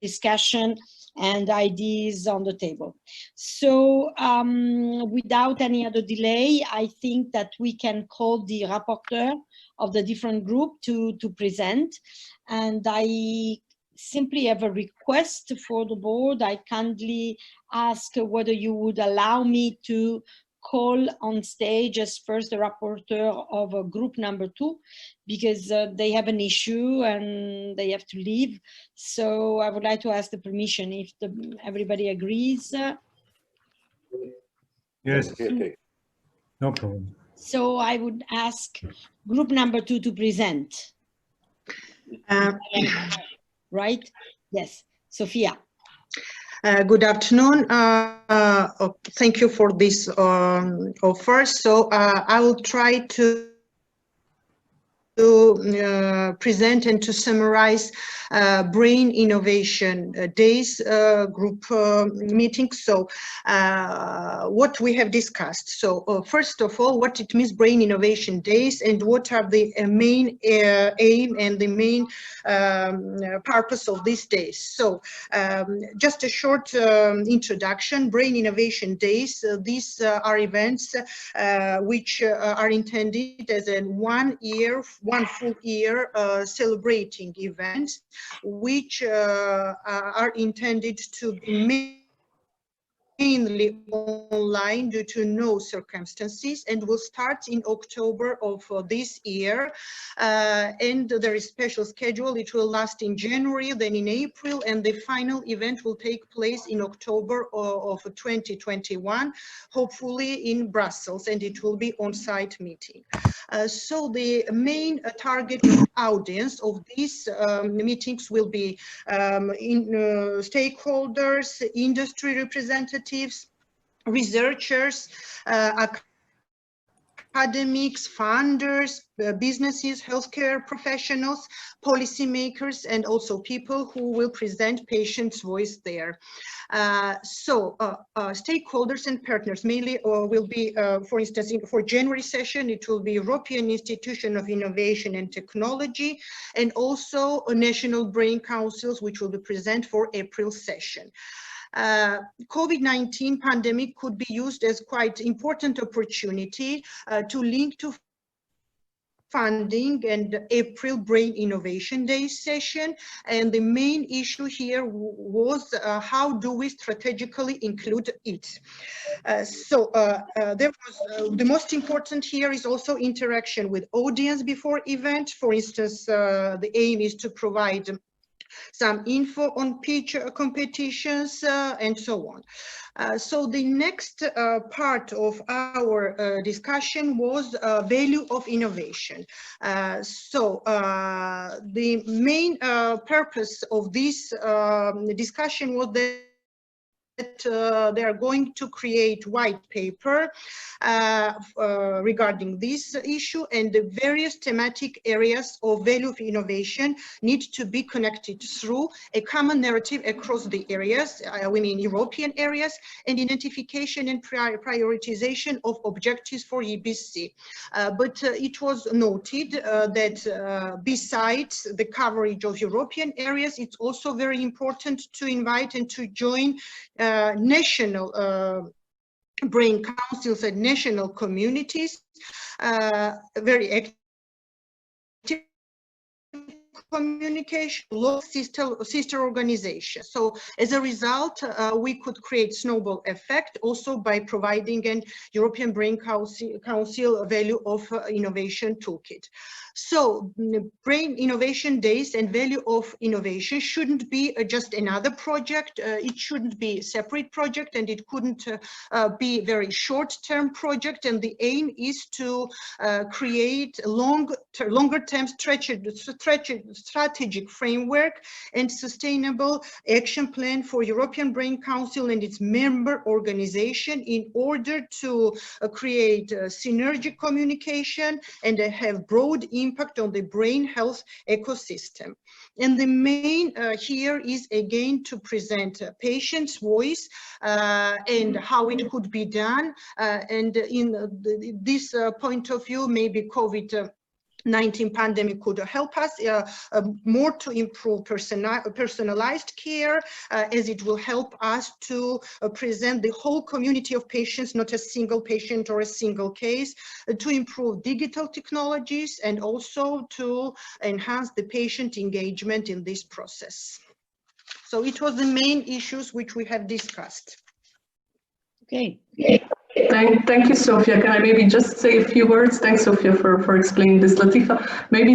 discussion and ideas on the table. So without any other delay, I think that we can call the rapporteur of the different group to present. And I simply have a request for the board. I kindly ask whether you would allow me to call on stage as first the rapporteur of group number 2, because they have an issue and they have to leave. So I would like to ask the permission if everybody agrees. Yes, no problem. So I would ask group number 2 to present. Right? Yes, Sophia. Good afternoon. Thank you for this offer. So I will try to present and to summarize Brain Innovation Days group meeting. So what we have discussed. So first of all, what it means Brain Innovation Days and what are the main aim and the main purpose of these days. So just a short introduction. Brain Innovation Days, these are events which are intended as a one full year celebrating events which are intended to be mainly online due to no circumstances, and will start in October of this year, and there is special schedule. It will last in January, then in April, and the final event will take place in October of 2021, hopefully in Brussels, and it will be on-site meeting. So the main target audience of these meetings will be stakeholders, industry representatives, researchers, academics, funders, businesses, healthcare professionals, policymakers, and also people who will present patients' voice there. Stakeholders and partners mainly will be, for instance, for January session, it will be European Institution of Innovation and Technology, and also national brain councils, which will be present for April session. COVID-19 pandemic could be used as quite important opportunity to link to funding and April Brain Innovation Day session, and the main issue here was how do we strategically include it. There was the most important here is also interaction with audience before event. For instance, the aim is to provide some info on pitch competitions and so on. So the next part of our discussion was value of innovation. The main purpose of this discussion was that they are going to create white paper regarding this issue, and the various thematic areas of value of innovation need to be connected through a common narrative across the areas, we mean European areas, and identification and prioritization of objectives for EBC. But it was noted that besides the coverage of European areas, it's also very important to invite and to join national brain councils and national communities, very active communication, local sister organizations. So as a result, we could create snowball effect also by providing an European Brain Council value of innovation toolkit. So Brain Innovation Days and value of innovation shouldn't be just another project. It shouldn't be a separate project, and it couldn't be a very short-term project. And the aim is to create longer-term strategic framework and sustainable action plan for European Brain Council and its member organization in order to create synergic communication and have broad impact on the brain health ecosystem. And the main here is again to present patient's voice and how it could be done. And in this point of view, maybe COVID COVID-19 pandemic could help us more to improve personalized care, as it will help us to present the whole community of patients, not a single patient or a single case, to improve digital technologies, and also to enhance the patient engagement in this process. So it was the main issues which we have discussed. Okay. Thank you, Sofia. Can I maybe just say a few words? Thanks, Sofia, for explaining this. Latifa, maybe